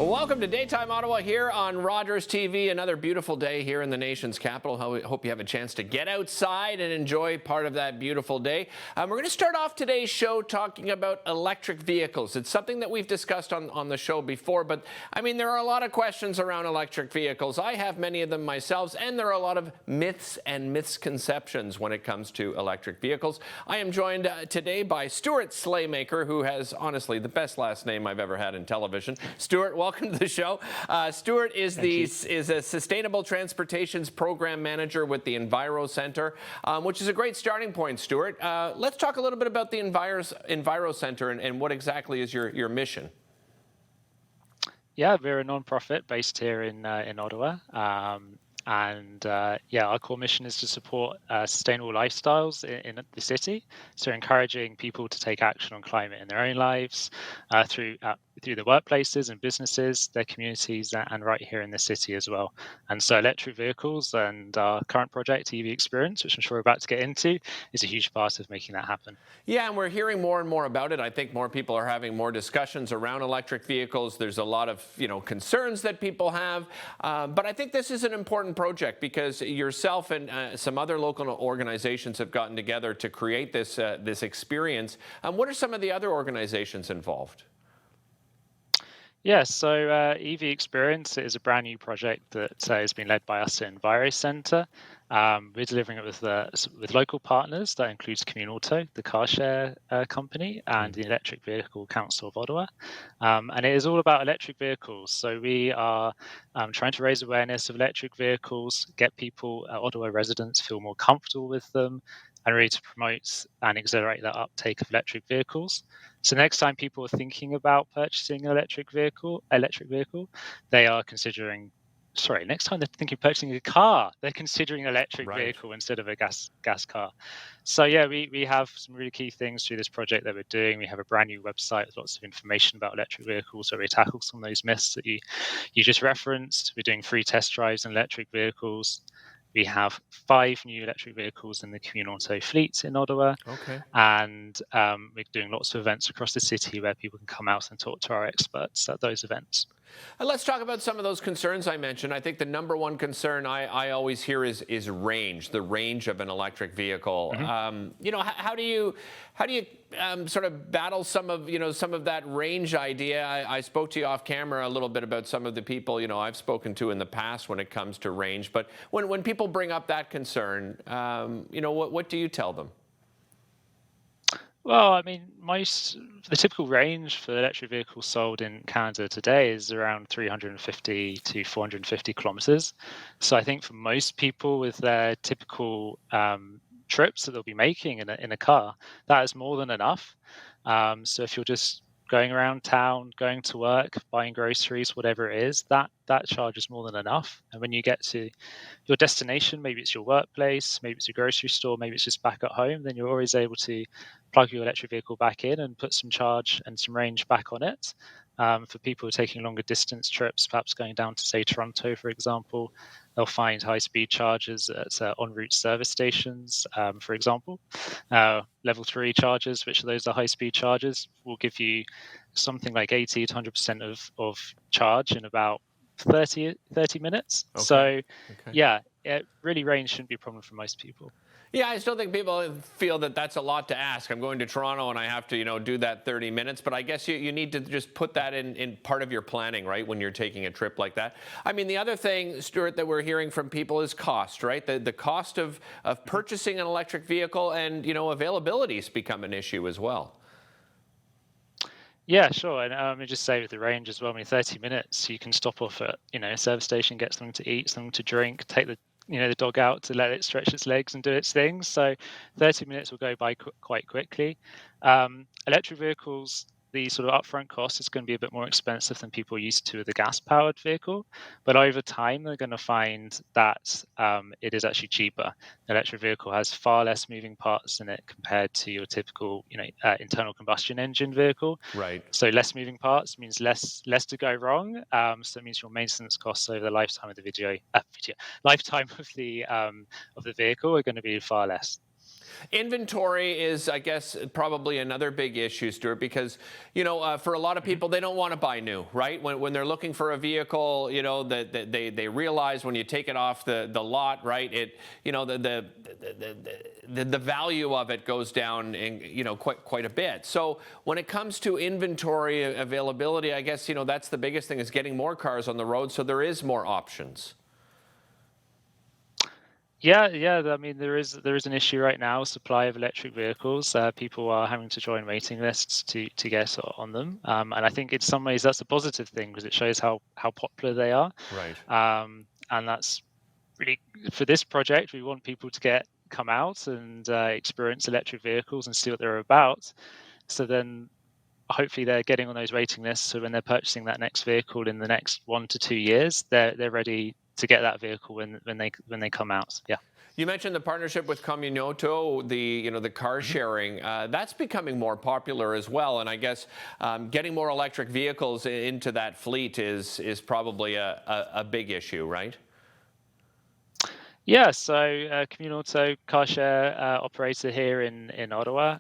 Well, welcome to Daytime Ottawa here on Rogers TV. Another beautiful day here in the nation's capital. Hope you have a chance to get outside and enjoy part of that beautiful day. We're going to start off today's show talking about electric vehicles. It's something that we've discussed on the show before, but I mean, there are a lot of questions around electric vehicles. I have many of them myself, and there are a lot of myths and misconceptions when it comes to electric vehicles. I am joined today by Stewart Slaymaker, who has honestly the best last name I've ever had in television. Stewart, welcome to the show. Stewart is a Sustainable Transportations Program Manager with the Enviro Center, which is a great starting point, Stewart. Let's talk a little bit about the Enviro Center and what exactly is your mission. Yeah, we're a non-profit based here in Ottawa. Our core mission is to support sustainable lifestyles in the city. So encouraging people to take action on climate in their own lives through their workplaces and businesses, their communities, and right here in the city as well. And so electric vehicles and our current project, EV Experience, which I'm sure we're about to get into, is a huge part of making that happen. Yeah, and we're hearing more and more about it. I think more people are having more discussions around electric vehicles. There's a lot of concerns that people have, but I think this is an important project because yourself and some other local organizations have gotten together to create this experience. What are some of the other organizations involved? Yeah, so EV Experience is a brand new project that has been led by us at Enviro Center. We're delivering it with local partners. That includes Communauto, the car share company, and the Electric Vehicle Council of Ottawa. And it is all about electric vehicles. So we are trying to raise awareness of electric vehicles, get people, Ottawa residents, feel more comfortable with them, and really to promote and accelerate that uptake of electric vehicles. So next time people are thinking about purchasing an electric vehicle, they are considering. Sorry, next time they're thinking of purchasing a car, they're considering an electric vehicle instead of a gas car. So yeah, we have some really key things through this project that we're doing. We have a brand new website with lots of information about electric vehicles, so we tackle some of those myths that you just referenced. We're doing free test drives in electric vehicles. We have 5 new electric vehicles in the Communauto fleet in Ottawa. Okay. And we're doing lots of events across the city where people can come out and talk to our experts at those events. Let's talk about some of those concerns I mentioned. I think the number one concern I always hear is range, the range of an electric vehicle. Mm-hmm. How do you sort of battle some of that range idea? I spoke to you off camera a little bit about some of the people I've spoken to in the past when it comes to range. But when people bring up that concern, what do you tell them? Well, I mean, the typical range for electric vehicles sold in Canada today is around 350 to 450 kilometers. So I think for most people with their typical trips that they'll be making in a car, that is more than enough. So if you're just going around town, going to work, buying groceries, whatever it is, that charge is more than enough. And when you get to your destination, maybe it's your workplace, maybe it's your grocery store, maybe it's just back at home, then you're always able to plug your electric vehicle back in and put some charge and some range back on it. For people who are taking longer distance trips, perhaps going down to, say, Toronto, for example, they'll find high-speed chargers at en route service stations, for example. Level 3 chargers, which are those high-speed chargers, will give you something like 80 to 100% of charge in about 30 minutes. Okay. So, yeah, really range shouldn't be a problem for most people. Yeah, I still think people feel that that's a lot to ask. I'm going to Toronto and I have to, do that 30 minutes. But I guess you need to just put that in part of your planning, right, when you're taking a trip like that. I mean, the other thing, Stewart, that we're hearing from people is cost, right? The cost of purchasing an electric vehicle and, availability has become an issue as well. Yeah, sure. And let me just say with the range as well, I mean, 30 minutes, you can stop off at, a service station, get something to eat, something to drink, take the dog out to let it stretch its legs and do its things. So 30 minutes will go by quite quickly. Electric vehicles, the sort of upfront cost is going to be a bit more expensive than people are used to with a gas-powered vehicle. But over time, they're going to find that it is actually cheaper. The electric vehicle has far less moving parts in it compared to your typical, internal combustion engine vehicle. Right. So less moving parts means less to go wrong. So it means your maintenance costs over the lifetime of the lifetime of the vehicle are going to be far less. Inventory is, I guess, probably another big issue, Stewart, because, for a lot of people, they don't want to buy new, right? When they're looking for a vehicle, that they realize when you take it off the lot, right, the value of it goes down, quite a bit. So when it comes to inventory availability, I guess, that's the biggest thing, is getting more cars on the road, so there is more options. Yeah. I mean, there is an issue right now. Supply of electric vehicles. People are having to join waiting lists to get on them, and I think in some ways that's a positive thing because it shows how popular they are. Right. And that's really, for this project, we want people to come out and experience electric vehicles and see what they're about. So then hopefully they're getting on those waiting lists, so when they're purchasing that next vehicle in the next 1 to 2 years, they're ready to get that vehicle when they come out. Yeah. You mentioned the partnership with Communoto, the car sharing. That's becoming more popular as well, and I guess getting more electric vehicles into that fleet is probably a big issue, right? Yeah, so Communoto car share operator here in Ottawa.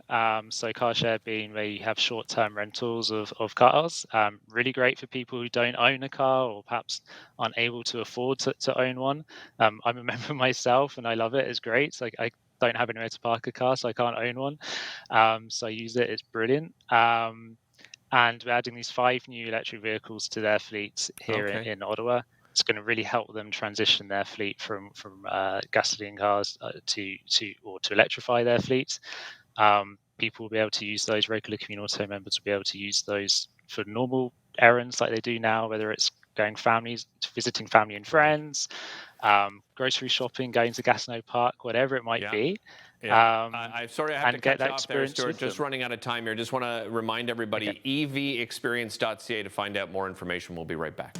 So car share being where you have short-term rentals of cars. Really great for people who don't own a car or perhaps aren't able to afford to own one. I'm a member myself and I love it. It's great. So I don't have anywhere to park a car, so I can't own one. So I use it. It's brilliant. And we're adding these 5 new electric vehicles to their fleet here Okay. in Ottawa. It's going to really help them transition their fleet from gasoline cars to electrify their fleet. People will be able to use those. Regular Communoto members will be able to use those for normal errands like they do now, whether it's visiting family and friends, grocery shopping, going to Gatineau Park, whatever it might be. Yeah. I'm sorry I have to cut you off there, experience Stewart. Just running out of time here. Just want to remind everybody, evexperience.ca to find out more information. We'll be right back.